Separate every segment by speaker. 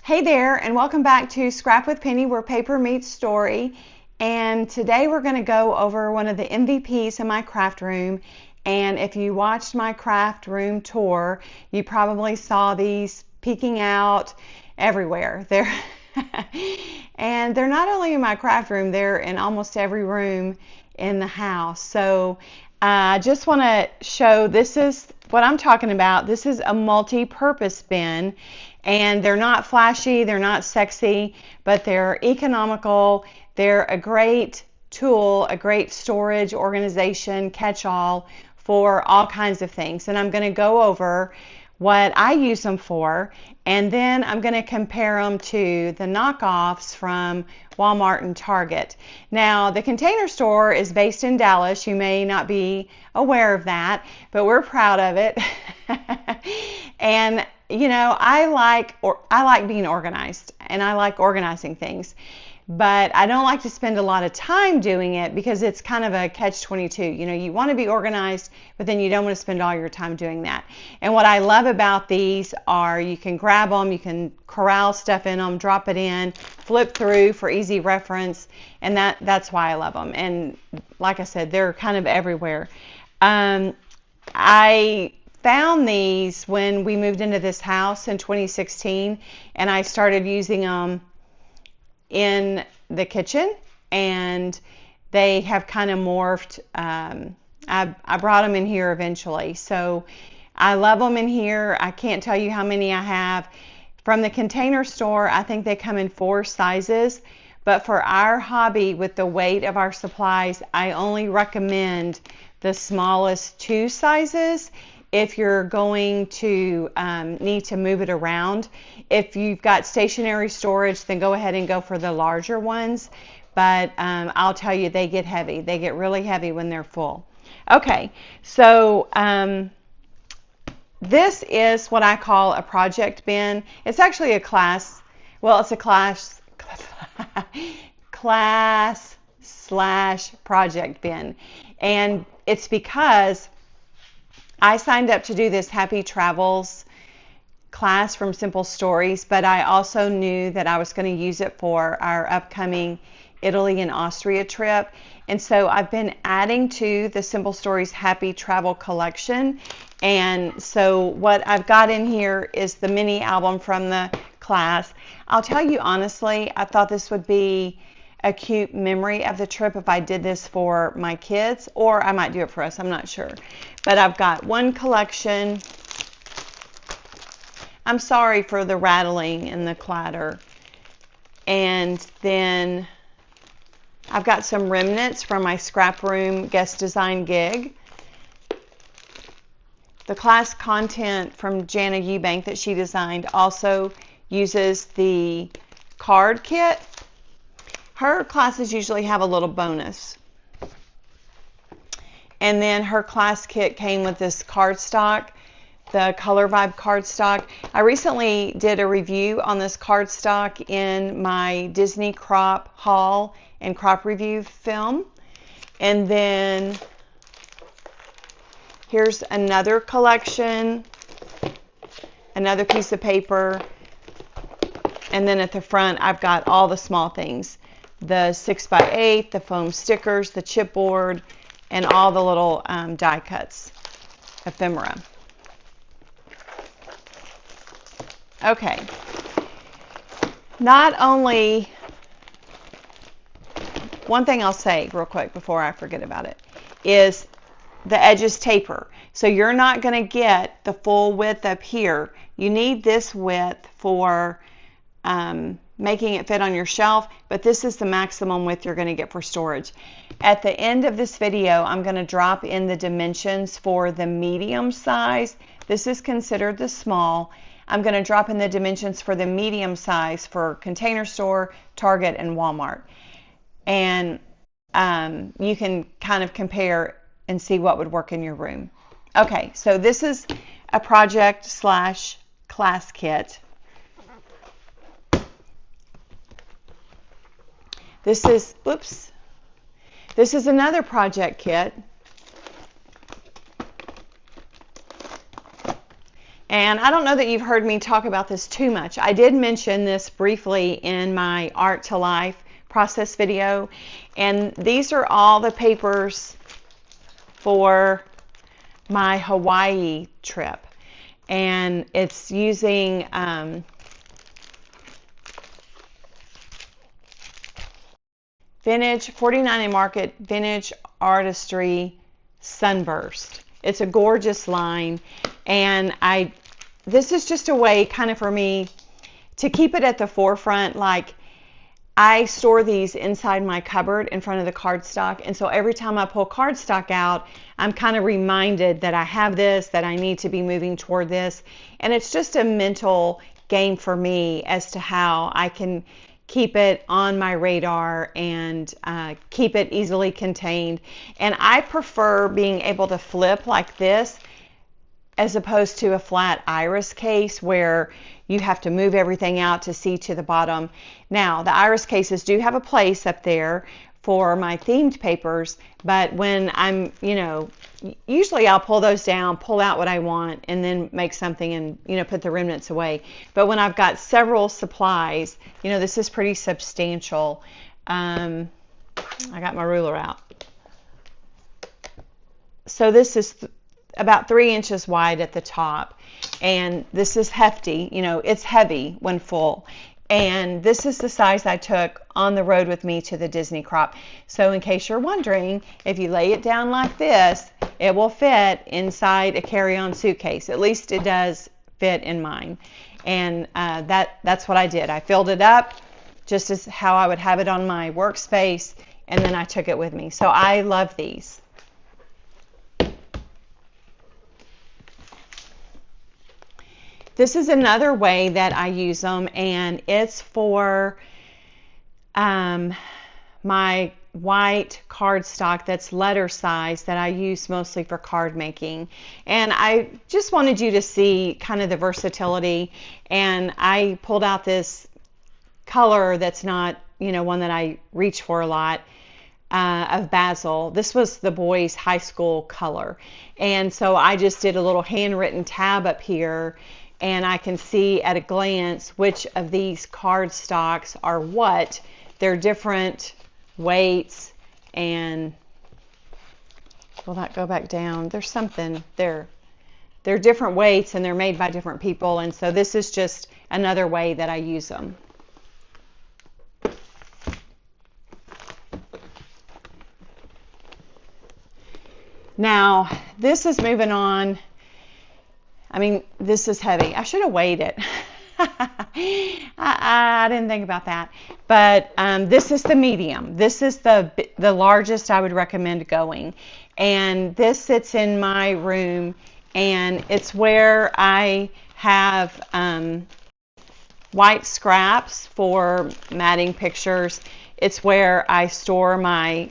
Speaker 1: Hey there, and welcome back to Scrap with Penny, where paper meets story. And today we're going to go over one of the MVPs in my craft room. And if you watched my craft room tour, you probably saw these peeking out everywhere. And they're not only in my craft room, they're in almost every room in the house. So I just want to show, this is what I'm talking about. This is a multi-purpose bin, and they're not flashy, they're not sexy, but they're economical. They're a great tool, a great storage, organization, catch-all for all kinds of things. And I'm going to go over what I use them for, and then I'm going to compare them to the knockoffs from Walmart and Target. Now, the Container Store is based in Dallas. You may not be aware of that, but we're proud of it. And you know, I like being organized, and I like organizing things, but I don't like to spend a lot of time doing it because it's kind of a catch-22. You know, you want to be organized, but then you don't want to spend all your time doing that. And what I love about these are you can grab them, you can corral stuff in them, drop it in, flip through for easy reference, and that's why I love them. And like I said, they're kind of everywhere. I found these when we moved into this house in 2016, and I started using them in the kitchen, and they have kind of morphed. I brought them in here eventually, so I love them in here. I can't tell you how many I have. From the Container Store, I think they come in 4 sizes, but for our hobby with the weight of our supplies, I only recommend the smallest 2 sizes if you're going to need to move it around. If you've got stationary storage, then go ahead and go for the larger ones. But I'll tell you, they get heavy. They get really heavy when they're full. Okay, so this is what I call a project bin. It's actually a class, well, it's a class/project bin. And it's because I signed up to do this Happy Travels class from Simple Stories, but I also knew that I was going to use it for our upcoming Italy and Austria trip. And so I've been adding to the Simple Stories Happy Travel collection. And so what I've got in here is the mini album from the class. I'll tell you honestly, I thought this would be a cute memory of the trip if I did this for my kids, or I might do it for us, I'm not sure. But I've got one collection. I'm sorry for the rattling and the clatter. And then I've got some remnants from my scrap room guest design gig. The class content from Jana Eubank that she designed also uses the card kit. Her classes usually have a little bonus. And then her class kit came with this cardstock, the Color Vibe cardstock. I recently did a review on this cardstock in my Disney crop haul and crop review film. And then here's another collection, another piece of paper. And then at the front, I've got all the small things. The 6x8, the foam stickers, the chipboard, and all the little die cuts, ephemera. Okay. Not only, one thing I'll say real quick before I forget about it, is the edges taper. So you're not going to get the full width up here. You need this width for making it fit on your shelf, but this is the maximum width you're going to get for storage. At the end of this video, I'm going to drop in the dimensions for the medium size. This is considered the small. I'm going to drop in the dimensions for the medium size for Container Store, Target, and Walmart. And you can kind of compare and see what would work in your room. Okay, so this is a project/class kit. This is another project kit. And I don't know that you've heard me talk about this too much. I did mention this briefly in my Art to Life process video. And these are all the papers for my Hawaii trip. And it's using Vintage 49 Market Vintage Artistry Sunburst. It's a gorgeous line, and this is just a way kind of for me to keep it at the forefront. Like, I store these inside my cupboard in front of the cardstock, and so every time I pull cardstock out, I'm kind of reminded that I have this, that I need to be moving toward this, and it's just a mental game for me as to how I can keep it on my radar and keep it easily contained. And I prefer being able to flip like this as opposed to a flat iris case where you have to move everything out to see to the bottom. Now, the iris cases do have a place up there for my themed papers, but when I'm, usually I'll pull those down, pull out what I want, and then make something and, put the remnants away. But when I've got several supplies, this is pretty substantial. I got my ruler out. So this is about 3 inches wide at the top, and this is hefty. It's heavy when full. And this is the size I took on the road with me to the Disney crop. So in case you're wondering, if you lay it down like this, it will fit inside a carry-on suitcase. At least it does fit in mine. And that's what I did. I filled it up just as how I would have it on my workspace, and then I took it with me. So I love these. This is another way that I use them, and it's for my white cardstock that's letter size that I use mostly for card making. And I just wanted you to see kind of the versatility, and I pulled out this color that's not, one that I reach for a lot, of basil. This was the boys' high school color. And so I just did a little handwritten tab up here, and I can see at a glance which of these cardstocks are what. They're different weights, and will that go back down? There's something there. They're different weights, and they're made by different people, and so this is just another way that I use them. Now, this is moving on. I mean, this is heavy. I should have weighed it. I didn't think about that. But this is the medium. This is the largest I would recommend going. And this sits in my room, and it's where I have white scraps for matting pictures. It's where I store my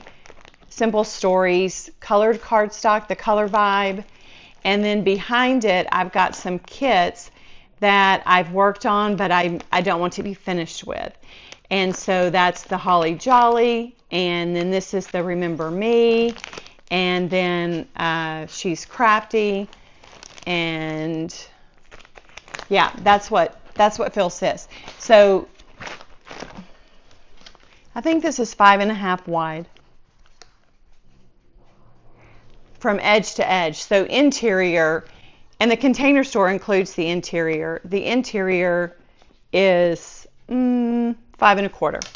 Speaker 1: Simple Stories colored cardstock, the Color Vibe. And then behind it, I've got some kits that I've worked on, but I don't want to be finished with. And so that's the Holly Jolly, and then this is the Remember Me, and then She's Crafty, and yeah, that's what fills this. So I think this is 5.5 wide. From edge to edge. So interior, and the Container Store includes the interior. The interior is 5.25.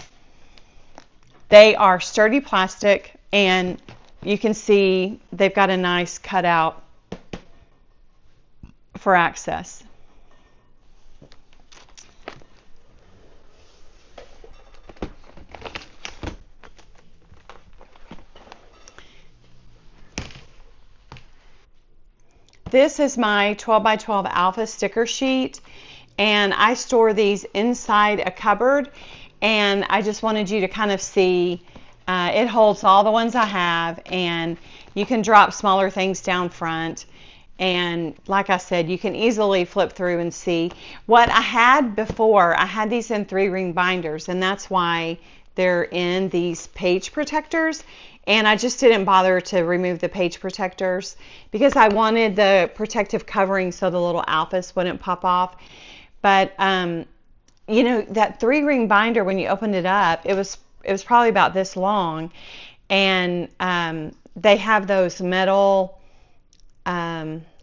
Speaker 1: They are sturdy plastic, and you can see they've got a nice cutout for access. This is my 12 by 12 alpha sticker sheet, and I store these inside a cupboard, and I just wanted you to kind of see it holds all the ones I have, and you can drop smaller things down front, and like I said, you can easily flip through and see. What I had before, I had these in 3-ring binders, and that's why they're in these page protectors, And I just didn't bother to remove the page protectors because I wanted the protective covering so the little alphas wouldn't pop off. But you know, that 3-ring binder, when you opened it up, it was probably about this long, and they have those metal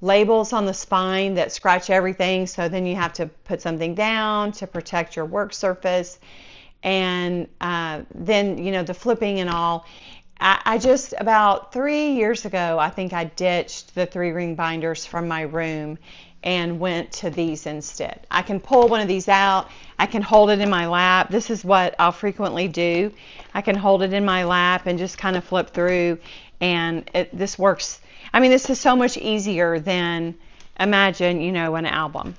Speaker 1: labels on the spine that scratch everything, so then you have to put something down to protect your work surface, and then, you know, the flipping and all. I just, about 3 years ago, I think I ditched the 3-ring binders from my room and went to these instead. I can pull one of these out. I can hold it in my lap. This is what I'll frequently do. I can hold it in my lap and just kind of flip through, and this works. I mean, this is so much easier than, imagine, you know, an album.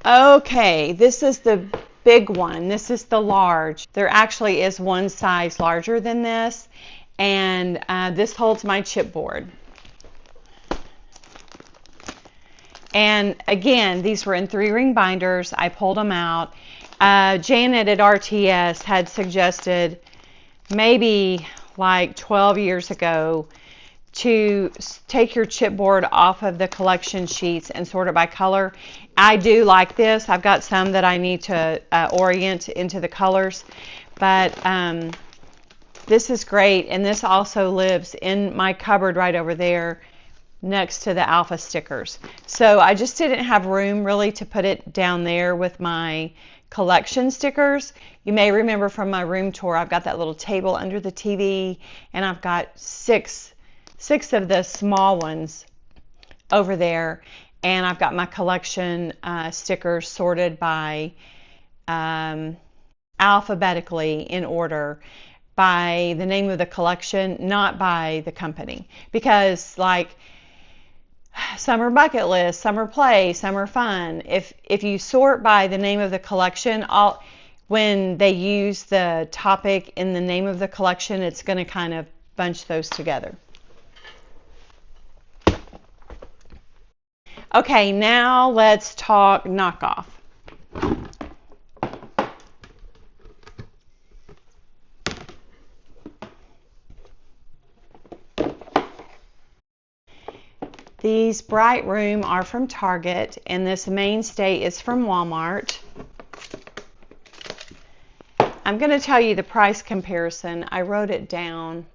Speaker 1: Okay, this is the big one. This is the large. There actually is one size larger than this, and this holds my chipboard. And again, these were in 3-ring binders. I pulled them out. Janet at RTS had suggested maybe like 12 years ago to take your chipboard off of the collection sheets and sort it by color. I do like this. I've got some that I need to orient into the colors, but this is great, and this also lives in my cupboard right over there next to the alpha stickers. So I just didn't have room really to put it down there with my collection stickers. You may remember from my room tour, I've got that little table under the TV, and I've got six of the small ones over there, and I've got my collection stickers sorted by alphabetically in order by the name of the collection, not by the company, because like summer bucket list, summer play, summer fun, if you sort by the name of the collection, when they use the topic in the name of the collection, it's going to kind of bunch those together. Okay, now let's talk knockoff. These Bright Room are from Target, and this Mainstay is from Walmart. I'm going to tell you the price comparison. I wrote it down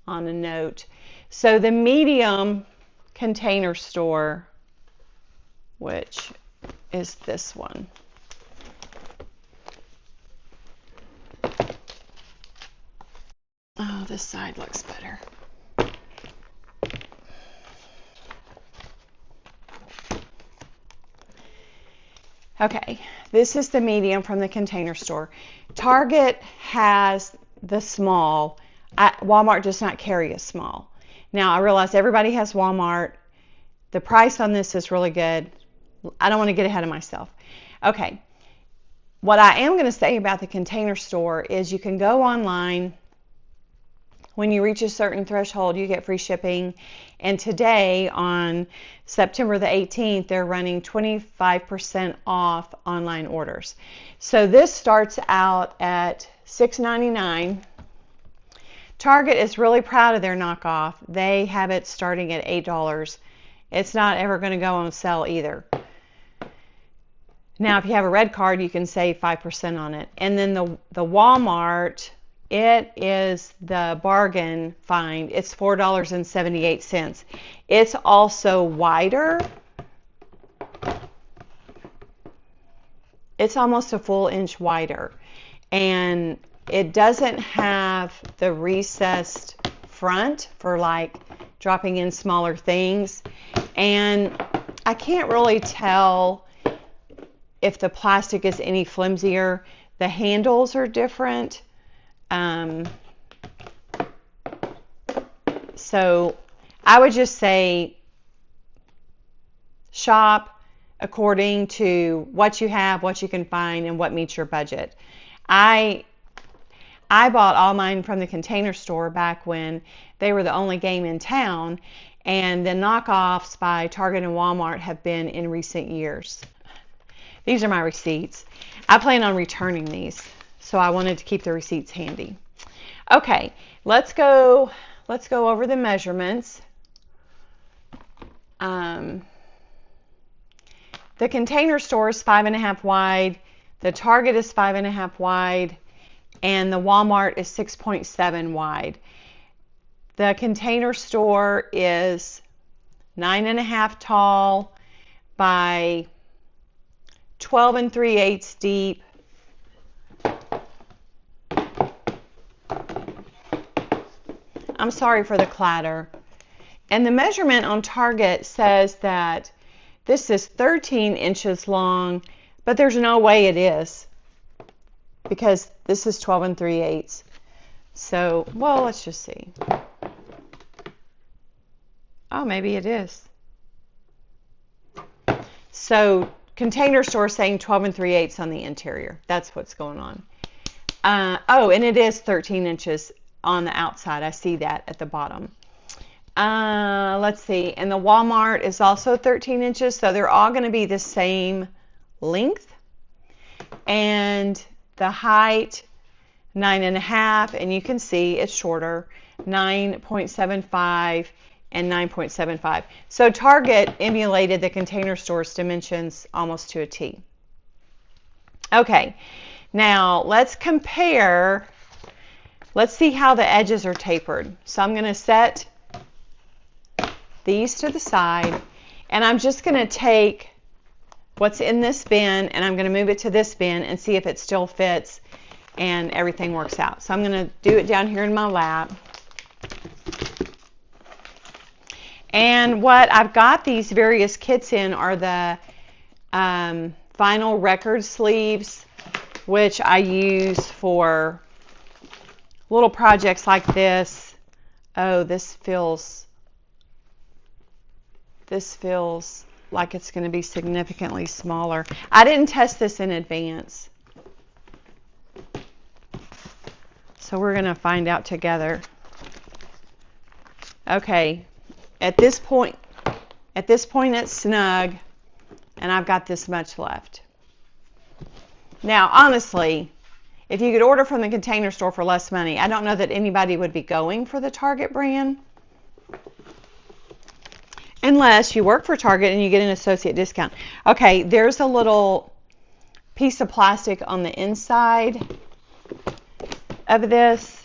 Speaker 1: on a note. So the medium Container Store, which is this one. Oh, this side looks better. Okay, this is the medium from the Container Store. Target has the small. Walmart does not carry a small. Now, I realize everybody has Walmart. The price on this is really good. I don't want to get ahead of myself. Okay, what I am going to say about the Container Store is you can go online. When you reach a certain threshold, you get free shipping. And today, on September the 18th, they're running 25% off online orders. So this starts out at $6.99. Target is really proud of their knockoff. They have it starting at $8. It's not ever going to go on sale either. Now, if you have a red card, you can save 5% on it. And then the Walmart, it is the bargain find. It's $4.78. It's also wider. It's almost a full inch wider. And it doesn't have the recessed front for like dropping in smaller things. And I can't really tell if the plastic is any flimsier. The handles are different. So I would just say shop according to what you have, what you can find, and what meets your budget. I bought all mine from the Container Store back when they were the only game in town, and the knockoffs by Target and Walmart have been in recent years. These are my receipts. I plan on returning these, so I wanted to keep the receipts handy. Okay, let's go over the measurements. The Container Store is 5.5 wide, the Target is 5.5 wide, and the Walmart is 6.7 wide. The Container Store is 9.5 tall by 12 3/8 deep. I'm sorry for the clatter. And the measurement on Target says that this is 13 inches long, but there's no way it is, because this is 12 3/8. So, well, let's just see. Oh, maybe it is. So, Container Store saying 12 3/8 on the interior. That's what's going on. Oh, and it is 13 inches on the outside. I see that at the bottom. Let's see. And the Walmart is also 13 inches, so they're all going to be the same length. And the height, 9.5, and you can see it's shorter, 9.75 and 9.75. So Target emulated the Container Store's dimensions almost to a T. Okay, now let's compare. Let's see how the edges are tapered. So I'm going to set these to the side, and I'm just going to take what's in this bin and I'm going to move it to this bin and see if it still fits and everything works out. So I'm going to do it down here in my lap. And what I've got these various kits in are the vinyl record sleeves, which I use for little projects like this. Oh, this feels like it's going to be significantly smaller. I didn't test this in advance, so we're going to find out together. Okay, at this point it's snug, and I've got this much left. Now, honestly, if you could order from the Container Store for less money, I don't know that anybody would be going for the Target brand. Unless you work for Target and you get an associate discount. Okay, there's a little piece of plastic on the inside of this,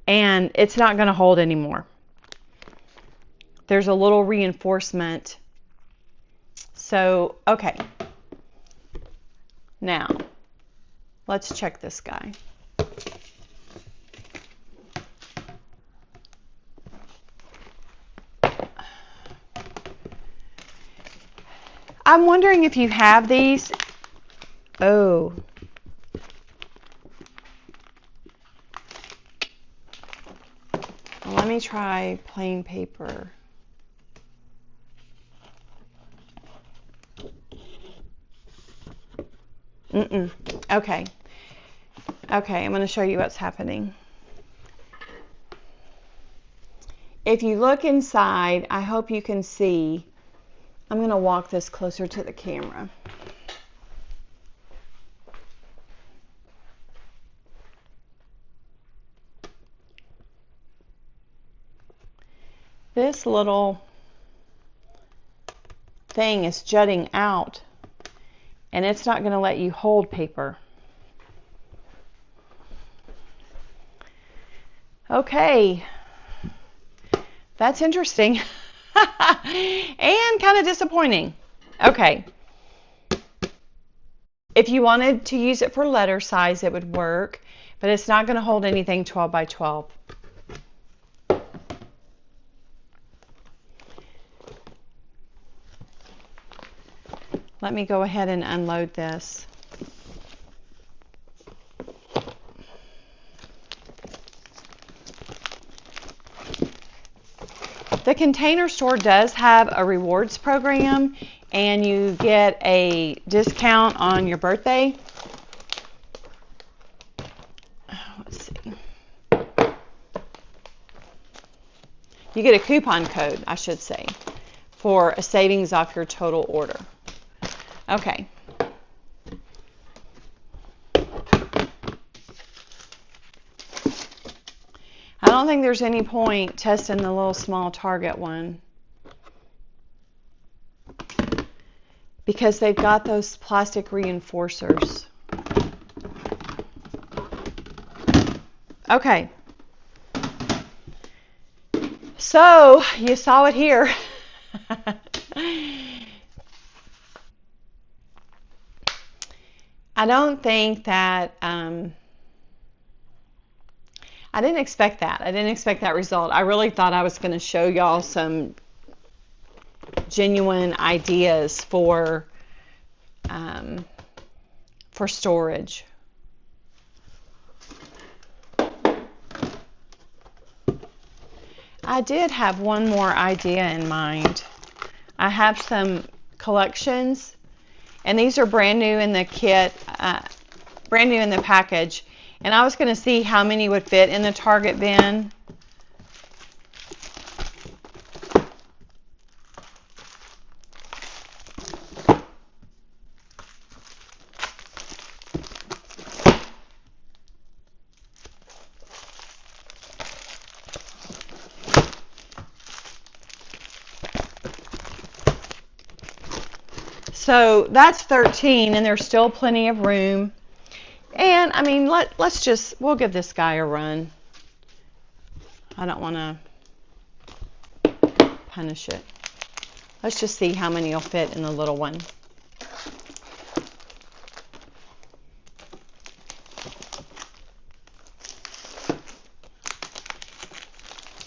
Speaker 1: and it's not going to hold anymore. There's a little reinforcement. So, okay. Now, let's check this guy. I'm wondering if you have these. Oh. Well, let me try plain paper. Okay. Okay, I'm going to show you what's happening. If you look inside, I hope you can see. I'm going to walk this closer to the camera. This little thing is jutting out, and it's not going to let you hold paper. Okay, that's interesting. And kind of disappointing. Okay. If you wanted to use it for letter size, it would work, but it's not going to hold anything 12 by 12. Let me go ahead and unload this. The Container Store does have a rewards program, and you get a discount on your birthday. Let's see. You get a coupon code, I should say, for a savings off your total order. Okay. don't think there's any point testing the little small Target one, because they've got those plastic reinforcers. Okay. So, you saw it here. I don't think that, I didn't expect that. I didn't expect that result. I really thought I was going to show y'all some genuine ideas for storage. I did have one more idea in mind. I have some collections, and these are brand new in the kit, brand new in the package, and I was going to see how many would fit in the Target bin. So that's 13, and there's still plenty of room. And I mean, we'll give this guy a run. I don't want to punish it. Let's just see how many will fit in the little one.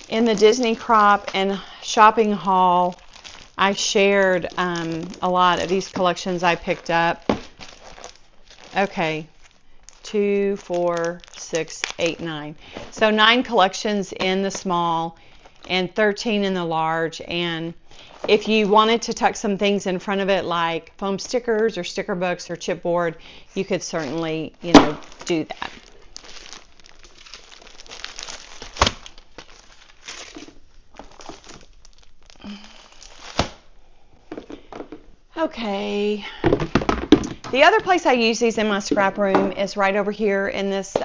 Speaker 1: In the Disney Crop and Shopping Haul, I shared a lot of these collections I picked up. Okay, 2, 4, 6, 8, 9. So 9 collections in the small and 13 in the large. And if you wanted to tuck some things in front of it, like foam stickers or sticker books or chipboard, you could certainly, do that. Okay, the other place I use these in my scrap room is right over here in this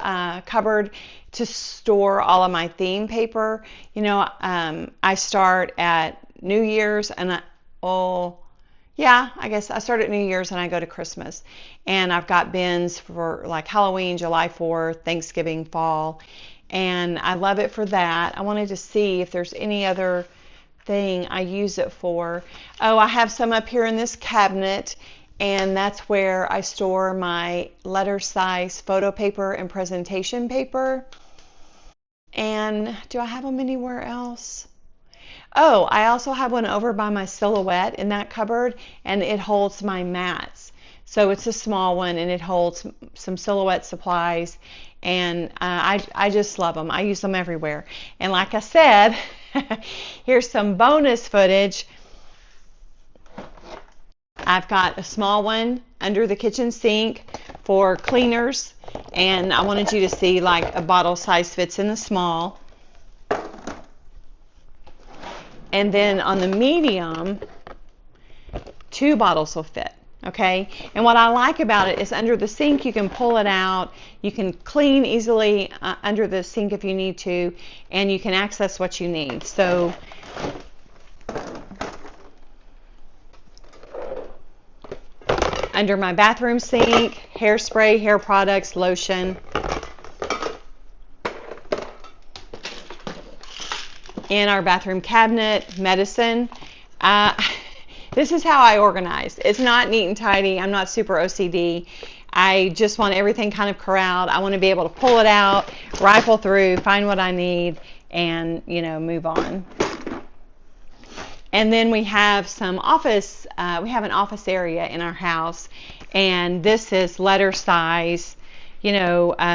Speaker 1: cupboard to store all of my theme paper. I start at New Year's and I guess I start at New Year's and I go to Christmas. And I've got bins for like Halloween, July 4th, Thanksgiving, fall. And I love it for that. I wanted to see if there's any other thing I use it for. Oh, I have some up here in this cabinet, and that's where I store my letter size photo paper and presentation paper. And do I have them anywhere else? Oh, I also have one over by my silhouette in that cupboard, and it holds my mats. So it's a small one, and it holds some silhouette supplies, and I just love them. I use them everywhere. And like I said, here's some bonus footage. I've got a small one under the kitchen sink for cleaners, and I wanted you to see like a bottle size fits in the small. And then on the medium, 2 bottles will fit. Okay, and what I like about it is under the sink you can pull it out, you can clean easily under the sink if you need to, and you can access what you need. So under my bathroom sink, hairspray, hair products, lotion. In our bathroom cabinet, medicine. This is how I organize. It's not neat and tidy. I'm not super OCD. I just want everything kind of corralled. I want to be able to pull it out, rifle through, find what I need, and move on. And then we have some office. We have an office area in our house, and this is letter size,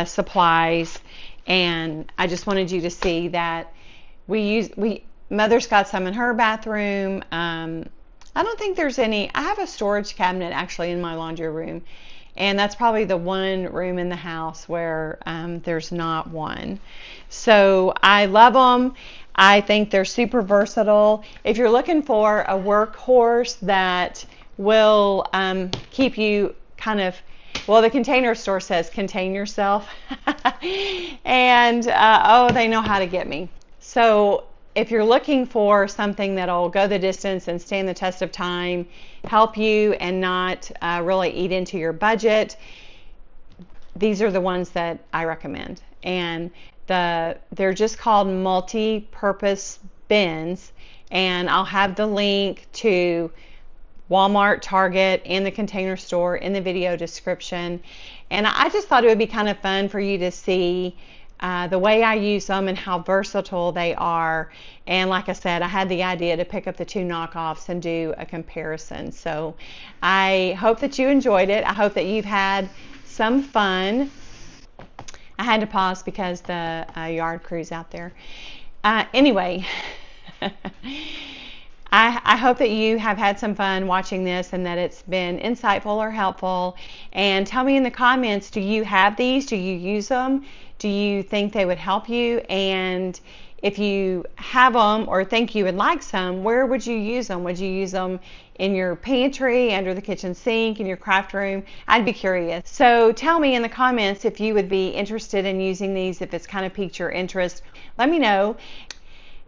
Speaker 1: supplies. And I just wanted you to see that Mother's got some in her bathroom. I don't think there's any. I have a storage cabinet actually in my laundry room, and that's probably the one room in the house where there's not one. So I love them. I think they're super versatile. If you're looking for a workhorse that will keep you kind of Well, the Container Store says contain yourself. And oh, they know how to get me. So if you're looking for something that'll go the distance and stand the test of time, help you and not really eat into your budget, these are the ones that I recommend. And they're just called multi-purpose bins, and I'll have the link to Walmart, Target, and the Container Store in the video description. And I just thought it would be kind of fun for you to see the way I use them and how versatile they are. And like I said, I had the idea to pick up the two knockoffs and do a comparison. So I hope that you enjoyed it. I hope that you've had some fun. I had to pause because the yard crew's out there. Anyway, I hope that you have had some fun watching this and that it's been insightful or helpful. And tell me in the comments, do you have these? Do you use them? Do you think they would help you? And if you have them or think you would like some, where would you use them? Would you use them in your pantry, under the kitchen sink, in your craft room? I'd be curious. So tell me in the comments if you would be interested in using these, if it's kind of piqued your interest. Let me know.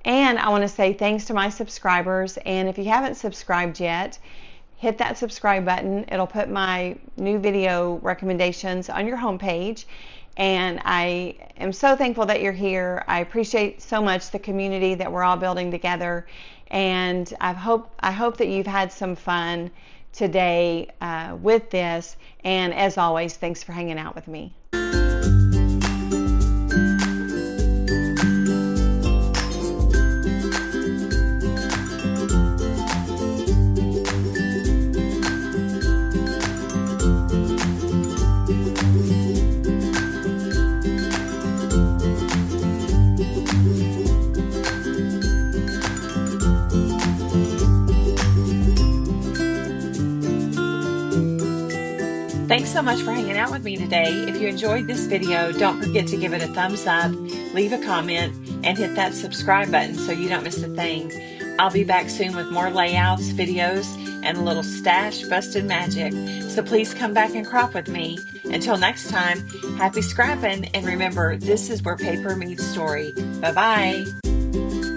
Speaker 1: And I want to say thanks to my subscribers. And if you haven't subscribed yet, hit that subscribe button. It'll put my new video recommendations on your homepage. And I am so thankful that you're here. I appreciate so much the community that we're all building together. And I hope that you've had some fun today with this. And as always, thanks for hanging out with me.
Speaker 2: Thanks so much for hanging out with me today. If you enjoyed this video, don't forget to give it a thumbs up, leave a comment, and hit that subscribe button so you don't miss a thing. I'll be back soon with more layouts, videos, and a little stash busted magic. So please come back and crop with me. Until next time, happy scrapping, and remember, this is where paper meets story. Bye-bye.